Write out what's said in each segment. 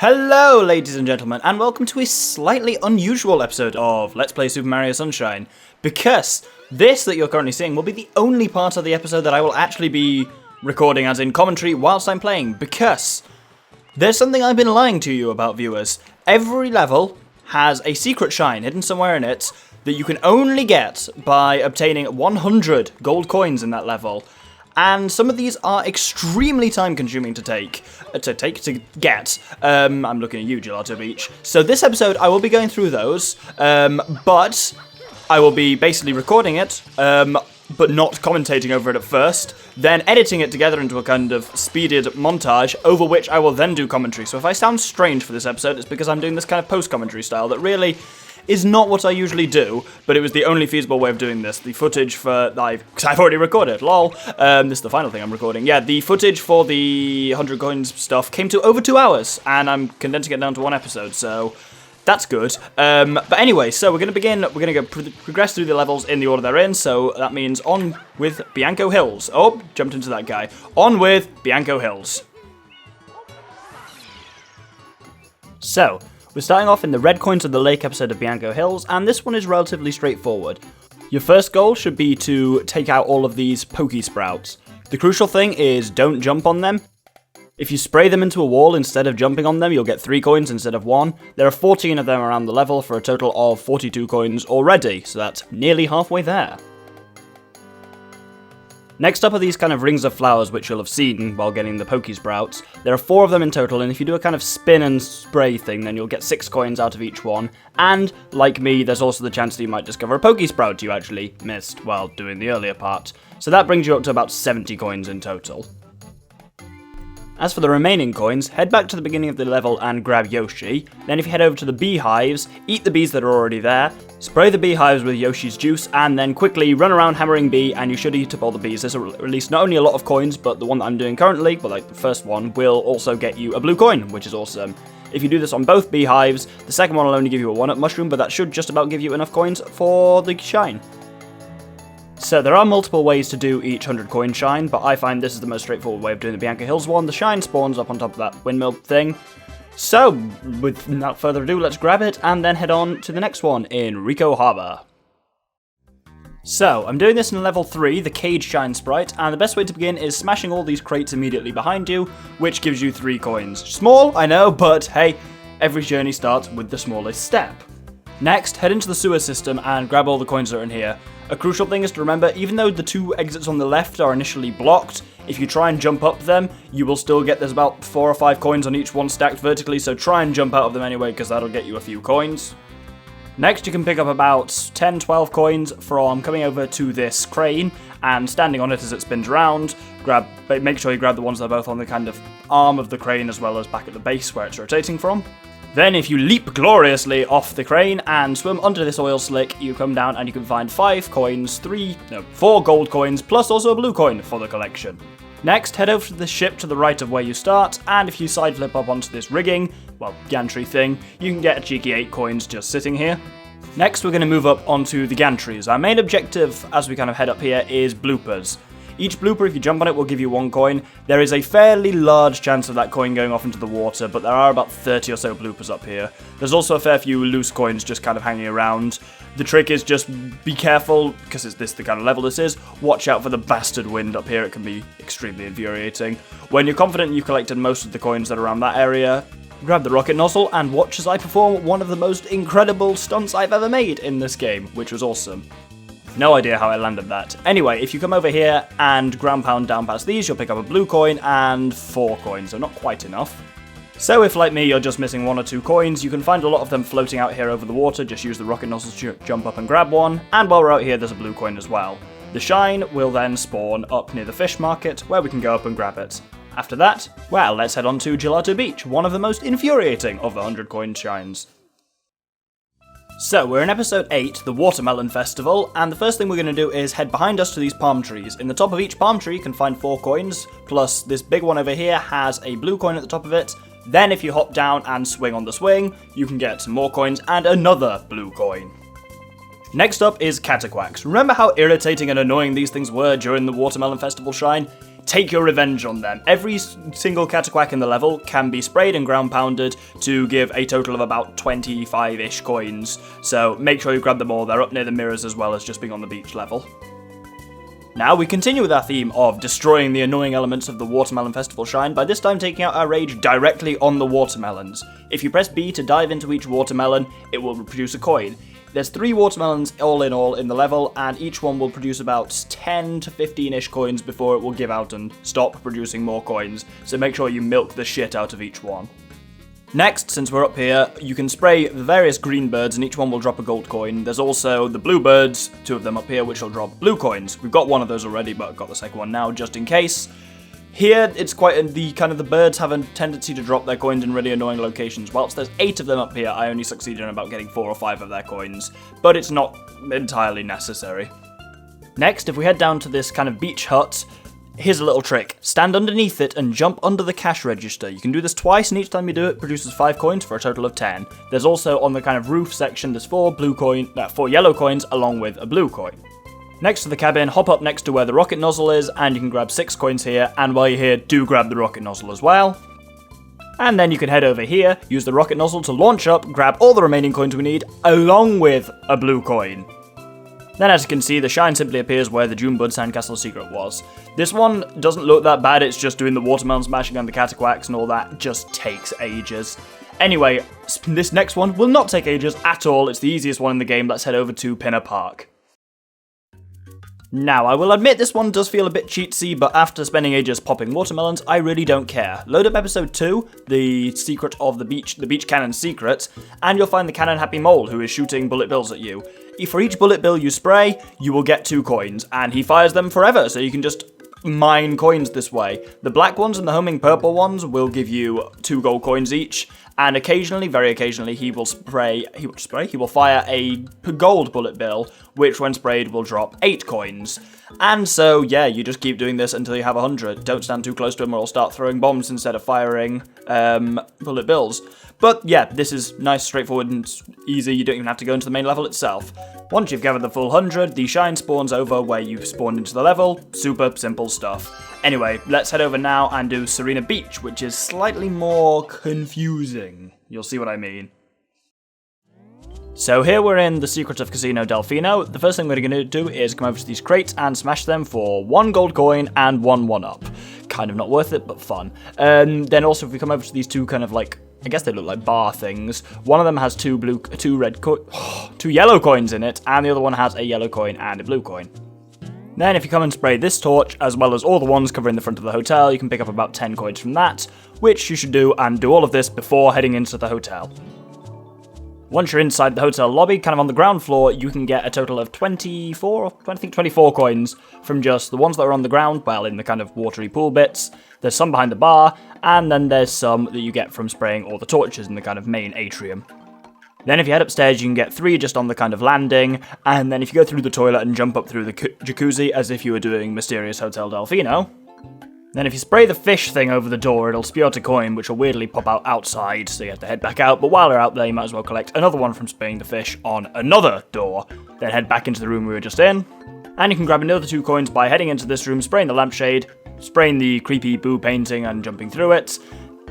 Hello, ladies and gentlemen, and welcome to a slightly unusual episode of Let's Play Super Mario Sunshine, because this that you're currently seeing will be the only part of the episode that I will actually be recording as in commentary whilst I'm playing, because there's something I've been lying to you about, viewers. Every level has a secret shine hidden somewhere in it that you can only get by obtaining 100 gold coins in that level. And some of these are extremely time-consuming to get. I'm looking at you, Gelato Beach. So this episode, I will be going through those, but I will be basically recording it, but not commentating over it at first, then editing it together into a kind of speeded montage, over which I will then do commentary. So if I sound strange for this episode, it's because I'm doing this kind of post-commentary style that really is not what I usually do, but it was the only feasible way of doing this. The footage for... because I've already recorded, lol. This is the final thing I'm recording. Yeah, the footage for the 100 coins stuff came to over 2 hours, and I'm condensing it down to one episode, so that's good. But anyway, so we're going to begin. We're going to progress through the levels in the order they're in, so that means on with Bianco Hills. Oh, jumped into that guy. On with Bianco Hills. So, we're starting off in the Red Coins of the Lake episode of Bianco Hills, and this one is relatively straightforward. Your first goal should be to take out all of these Pokey Sprouts. The crucial thing is don't jump on them. If you spray them into a wall instead of jumping on them, you'll get 3 coins instead of 1. There are 14 of them around the level for a total of 42 coins already, so that's nearly halfway there. Next up are these kind of rings of flowers which you'll have seen while getting the Pokey Sprouts. There are 4 of them in total, and if you do a kind of spin and spray thing, then you'll get 6 coins out of each one. And, like me, there's also the chance that you might discover a Pokey Sprout you actually missed while doing the earlier part. So that brings you up to about 70 coins in total. As for the remaining coins, head back to the beginning of the level and grab Yoshi. Then if you head over to the beehives, eat the bees that are already there, spray the beehives with Yoshi's juice, and then quickly run around hammering bee, and you should eat up all the bees. This will release not only a lot of coins, but the one that I'm doing currently, well, like the first one, will also get you a blue coin, which is awesome. If you do this on both beehives, the second one will only give you a 1-up mushroom, but that should just about give you enough coins for the shine. So there are multiple ways to do each 100 coin shine, but I find this is the most straightforward way of doing the Bianco Hills one. The shine spawns up on top of that windmill thing. So, without further ado, let's grab it and then head on to the next one in Rico Harbor. So, I'm doing this in level 3, the Cage Shine Sprite, and the best way to begin is smashing all these crates immediately behind you, which gives you 3 coins. Small, I know, but hey, every journey starts with the smallest step. Next, head into the sewer system and grab all the coins that are in here. A crucial thing is to remember, even though the 2 exits on the left are initially blocked, if you try and jump up them, you will still get, there's about 4 or 5 coins on each one stacked vertically, so try and jump out of them anyway, because that'll get you a few coins. Next, you can pick up about 10-12 coins from coming over to this crane, and standing on it as it spins around, make sure you grab the ones that are both on the kind of arm of the crane, as well as back at the base where it's rotating from. Then if you leap gloriously off the crane and swim under this oil slick, you come down and you can find 4 gold coins, plus also a blue coin for the collection. Next, head over to the ship to the right of where you start, and if you side flip up onto this rigging, well, gantry thing, you can get a cheeky 8 coins just sitting here. Next, we're going to move up onto the gantries. Our main objective, as we kind of head up here, is bloopers. Each blooper, if you jump on it, will give you 1 coin. There is a fairly large chance of that coin going off into the water, but there are about 30 or so bloopers up here. There's also a fair few loose coins just kind of hanging around. The trick is just be careful, because it's the kind of level this is. Watch out for the bastard wind up here, it can be extremely infuriating. When you're confident you've collected most of the coins that are around that area, grab the rocket nozzle and watch as I perform one of the most incredible stunts I've ever made in this game, which was awesome. No idea how I landed that. Anyway, if you come over here and ground pound down past these, you'll pick up a blue coin and 4 coins, so not quite enough. So if, like me, you're just missing 1 or 2 coins, you can find a lot of them floating out here over the water. Just use the rocket nozzle to jump up and grab one, and while we're out here, there's a blue coin as well. The shine will then spawn up near the fish market, where we can go up and grab it. After that, well, let's head on to Gelato Beach, one of the most infuriating of the 100 coin shines. So, we're in episode 8, the Watermelon Festival, and the first thing we're going to do is head behind us to these palm trees. In the top of each palm tree you can find 4 coins, plus this big one over here has a blue coin at the top of it. Then if you hop down and swing on the swing, you can get some more coins and another blue coin. Next up is Cataquacks. Remember how irritating and annoying these things were during the Watermelon Festival shine? take your revenge on them. Every single Cataquack in the level can be sprayed and ground pounded to give a total of about 25-ish coins, so make sure you grab them all. They're up near the mirrors as well as just being on the beach level. Now we continue with our theme of destroying the annoying elements of the Watermelon Festival Shrine by this time taking out our rage directly on the watermelons. If you press B to dive into each watermelon, it will produce a coin. There's 3 watermelons all in the level, and each one will produce about 10 to 15-ish coins before it will give out and stop producing more coins, so make sure you milk the shit out of each one. Next, since we're up here, you can spray the various green birds and each one will drop a gold coin. There's also the blue birds, 2 of them up here, which will drop blue coins. We've got one of those already, but I've got the second one now, just in case. Here, it's quite the birds have a tendency to drop their coins in really annoying locations. Whilst there's 8 of them up here, I only succeeded in about getting 4 or 5 of their coins, but it's not entirely necessary. Next, if we head down to this kind of beach hut, here's a little trick. Stand underneath it and jump under the cash register. You can do this twice, and each time you do it produces 5 coins for a total of 10. There's also, on the kind of roof section, there's 4 yellow coins along with a blue coin. Next to the cabin, hop up next to where the rocket nozzle is, and you can grab 6 coins here, and while you're here, do grab the rocket nozzle as well. And then you can head over here, use the rocket nozzle to launch up, grab all the remaining coins we need, along with a blue coin. Then as you can see, the shine simply appears where the Junebud Sandcastle secret was. This one doesn't look that bad, it's just doing the watermelon smashing on the Cataquacks and all that just takes ages. Anyway, this next one will not take ages at all, it's the easiest one in the game. Let's head over to Pinner Park. Now, I will admit this one does feel a bit cheatsy, but after spending ages popping watermelons, I really don't care. Load up episode 2, the secret of the beach cannon secret, and you'll find the cannon happy mole who is shooting bullet bills at you. For each bullet bill you spray, you will get 2 coins, and he fires them forever, so you can just mine coins this way. The black ones and the homing purple ones will give you 2 gold coins each, and occasionally, very occasionally, he will fire a gold bullet bill, which when sprayed will drop 8 coins. And so, yeah, you just keep doing this until you have 100. Don't stand too close to him or he'll start throwing bombs instead of firing bullet bills. But yeah, this is nice, straightforward and easy. You don't even have to go into the main level itself. Once you've gathered the full 100, the shine spawns over where you spawned into the level. Super simple stuff. Anyway, let's head over now and do Serena Beach, which is slightly more confusing. You'll see what I mean. So here we're in the Secret of Casino Delfino. The first thing we're going to do is come over to these crates and smash them for 1 gold coin and 1 1-up. Kind of not worth it, but fun. Then also if we come over to these 2 kind of like, I guess they look like bar things. One of them has 2 yellow coins in it, and the other one has a yellow coin and a blue coin. Then if you come and spray this torch, as well as all the ones covering the front of the hotel, you can pick up about 10 coins from that, which you should do, and do all of this before heading into the hotel. Once you're inside the hotel lobby, kind of on the ground floor, you can get a total of 24 coins from just the ones that are on the ground, well, in the kind of watery pool bits. There's some behind the bar, and then there's some that you get from spraying all the torches in the kind of main atrium. Then if you head upstairs, you can get 3 just on the kind of landing, and then if you go through the toilet and jump up through the jacuzzi as if you were doing Mysterious Hotel Delfino, then if you spray the fish thing over the door, it'll spew out a coin, which will weirdly pop out outside, so you have to head back out, but while you're out there, you might as well collect another one from spraying the fish on another door. Then head back into the room we were just in, and you can grab another 2 coins by heading into this room, spraying the lampshade, spraying the creepy boo painting and jumping through it,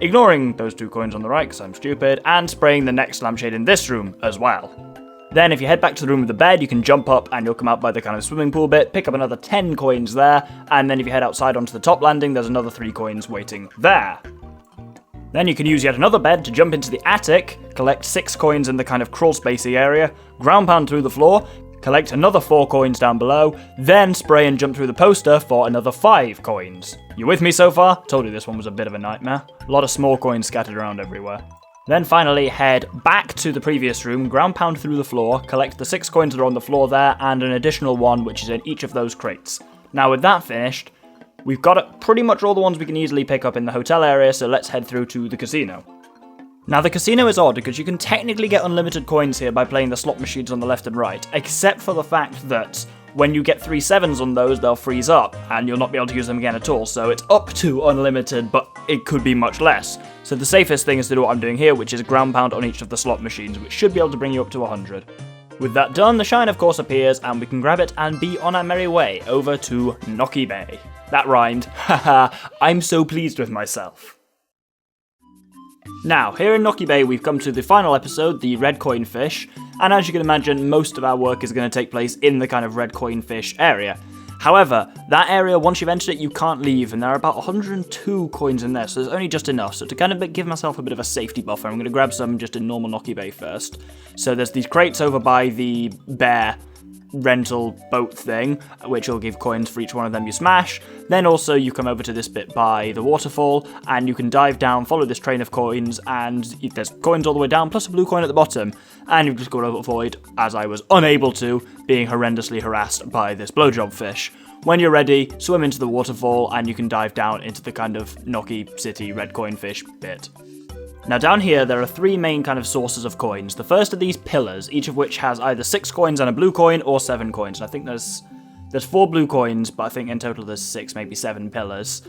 ignoring those 2 coins on the right, because I'm stupid, and spraying the next lampshade in this room as well. Then if you head back to the room with the bed, you can jump up and you'll come out by the kind of swimming pool bit, pick up another 10 coins there, and then if you head outside onto the top landing, there's another 3 coins waiting there. Then you can use yet another bed to jump into the attic, collect 6 coins in the kind of crawl spacey area, ground pound through the floor, collect another 4 coins down below, then spray and jump through the poster for another 5 coins. You with me so far? Told you this one was a bit of a nightmare. A lot of small coins scattered around everywhere. Then finally head back to the previous room, ground pound through the floor, collect the 6 coins that are on the floor there, and an additional 1 which is in each of those crates. Now with that finished, we've got pretty much all the ones we can easily pick up in the hotel area, so let's head through to the casino. Now the casino is odd because you can technically get unlimited coins here by playing the slot machines on the left and right, except for the fact that when you get 3 7s on those, they'll freeze up, and you'll not be able to use them again at all, so it's up to unlimited, but it could be much less. So the safest thing is to do what I'm doing here, which is ground pound on each of the slot machines, which should be able to bring you up to 100. With that done, the shine of course appears, and we can grab it and be on our merry way over to Noki Bay. That rhymed, haha, I'm so pleased with myself. Now, here in Noki Bay we've come to the final episode, the red coin fish, and as you can imagine, most of our work is going to take place in the kind of red coin fish area. However, that area, once you've entered it, you can't leave, and there are about 102 coins in there, so there's only just enough. So to kind of give myself a bit of a safety buffer, I'm going to grab some just in normal Noki Bay first. So there's these crates over by the bear rental boat thing, which will give coins for each one of them you smash. Then also you come over to this bit by the waterfall, and you can dive down, follow this train of coins, and there's coins all the way down, plus a blue coin at the bottom. And you've just got to avoid, as I was unable to, being horrendously harassed by this blowjob fish. When you're ready, swim into the waterfall, and you can dive down into the kind of Noki City red coin fish bit. Now down here, there are three main kind of sources of coins. The first are these pillars, each of which has either 6 coins and a blue coin, or 7 coins. And I think there's 4 blue coins, but I think in total there's 6, maybe 7 pillars.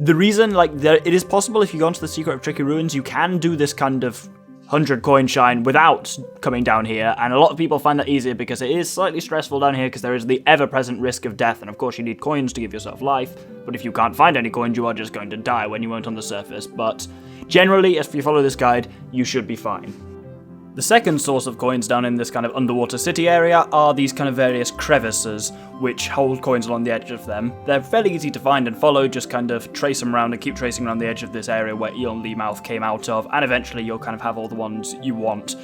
The reason, it is possible if you go into the Secret of Tricky Ruins, you can do this kind of 100 coin shine without coming down here, and a lot of people find that easier because it is slightly stressful down here because there is the ever-present risk of death, and of course you need coins to give yourself life, but if you can't find any coins, you are just going to die when you won't on the surface, but generally, if you follow this guide, you should be fine. The second source of coins down in this kind of underwater city area are these kind of various crevices, which hold coins along the edge of them. They're fairly easy to find and follow, just kind of trace them around and keep tracing around the edge of this area where Eon Leemouth came out of, and eventually you'll kind of have all the ones you want.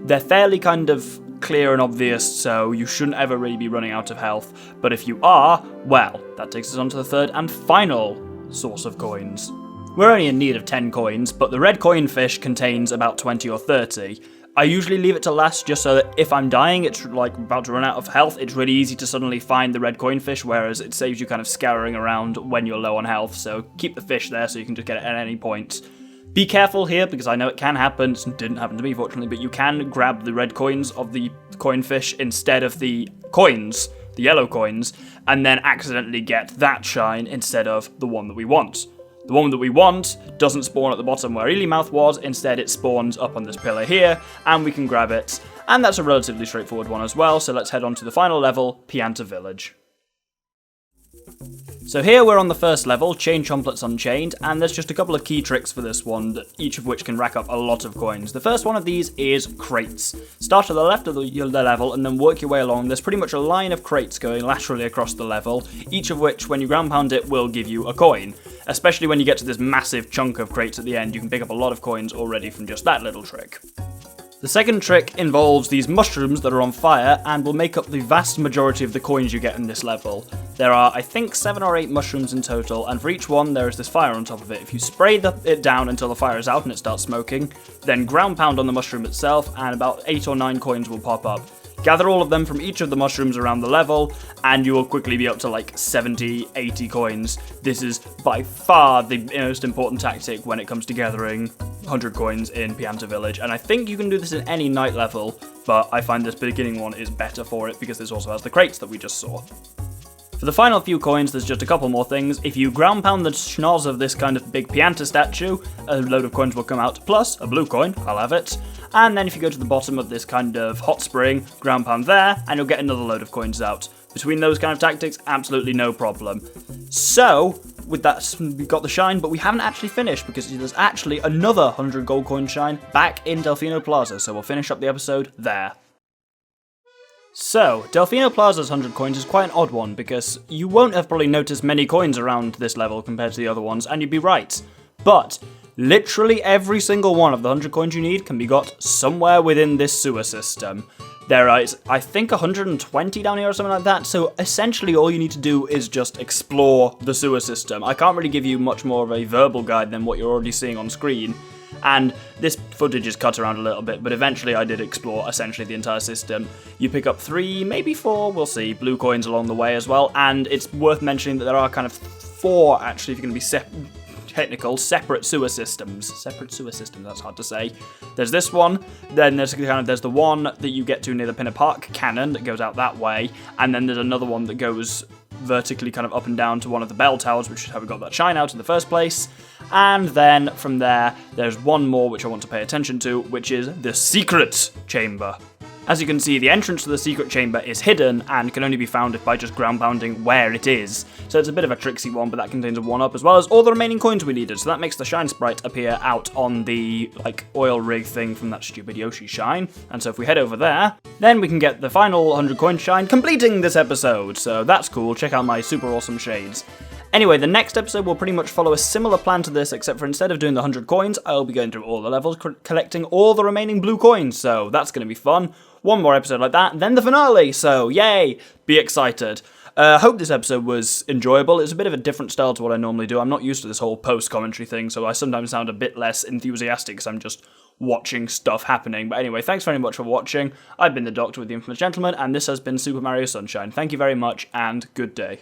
They're fairly kind of clear and obvious, so you shouldn't ever really be running out of health, but if you are, well, that takes us on to the third and final source of coins. We're only in need of 10 coins, but the red coin fish contains about 20 or 30. I usually leave it to last just so that if I'm dying, it's like about to run out of health, it's really easy to suddenly find the red coin fish, whereas it saves you kind of scouring around when you're low on health, so keep the fish there so you can just get it at any point. Be careful here, because I know it can happen, it didn't happen to me fortunately, but you can grab the red coins of the coin fish instead of the coins, the yellow coins, and then accidentally get that shine instead of the one that we want. The one that we want doesn't spawn at the bottom where Leemouth was, instead it spawns up on this pillar here, and we can grab it, and that's a relatively straightforward one as well, so let's head on to the final level, Pianta Village. So here we're on the first level, Chain Chomplets Unchained, and there's just a couple of key tricks for this one, each of which can rack up a lot of coins. The first one of these is crates. Start to the left of the level and then work your way along. There's pretty much a line of crates going laterally across the level, each of which, when you ground pound it, will give you a coin. Especially when you get to this massive chunk of crates at the end, you can pick up a lot of coins already from just that little trick. The second trick involves these mushrooms that are on fire and will make up the vast majority of the coins you get in this level. There are, I think, 7 or 8 mushrooms in total, and for each one there is this fire on top of it. If you spray it down until the fire is out and it starts smoking, then ground pound on the mushroom itself and about 8 or 9 coins will pop up. Gather all of them from each of the mushrooms around the level, and you will quickly be up to like 70, 80 coins. This is by far the most important tactic when it comes to gathering 100 coins in Pianta Village, and I think you can do this in any night level, but I find this beginning one is better for it because this also has the crates that we just saw. For the final few coins, there's just a couple more things. If you ground pound the schnoz of this kind of big Pianta statue, a load of coins will come out, plus a blue coin, I'll have it. And then if you go to the bottom of this kind of hot spring, ground pound there, and you'll get another load of coins out. Between those kind of tactics, absolutely no problem. So, with that, we've got the shine, but we haven't actually finished because there's actually another 100 gold coin shine back in Delfino Plaza, so we'll finish up the episode there. So, Delfino Plaza's 100 coins is quite an odd one because you won't have probably noticed many coins around this level compared to the other ones, and you'd be right. But literally every single one of the 100 coins you need can be got somewhere within this sewer system. There is, I think, 120 down here or something like that, so essentially all you need to do is just explore the sewer system. I can't really give you much more of a verbal guide than what you're already seeing on screen, and this footage is cut around a little bit, but eventually I did explore essentially the entire system. You pick up 3, maybe 4, we'll see, blue coins along the way as well, and it's worth mentioning that there are kind of 4, actually, if you're going to be technical, separate sewer systems. Separate sewer systems, that's hard to say. There's this one, then there's the one that you get to near the Pinner Park cannon that goes out that way, and then there's another one that goes vertically kind of up and down to one of the bell towers, which is how we got that shine out in the first place. And then from there, there's one more which I want to pay attention to, which is the secret chamber. As you can see, the entrance to the secret chamber is hidden and can only be found by just ground pounding where it is. So it's a bit of a tricksy one, but that contains a 1-up as well as all the remaining coins we needed. So that makes the shine sprite appear out on the oil rig thing from that stupid Yoshi shine. And so if we head over there, then we can get the final 100 coin shine, completing this episode. So that's cool. Check out my super awesome shades. Anyway, the next episode will pretty much follow a similar plan to this, except for instead of doing the 100 coins, I'll be going through all the levels, collecting all the remaining blue coins, so that's going to be fun. One more episode like that, then the finale, so yay! Be excited. Hope this episode was enjoyable. It's a bit of a different style to what I normally do. I'm not used to this whole post-commentary thing, so I sometimes sound a bit less enthusiastic because I'm just watching stuff happening. But anyway, thanks very much for watching. I've been the Doctor with the Infamous Gentleman, and this has been Super Mario Sunshine. Thank you very much, and good day.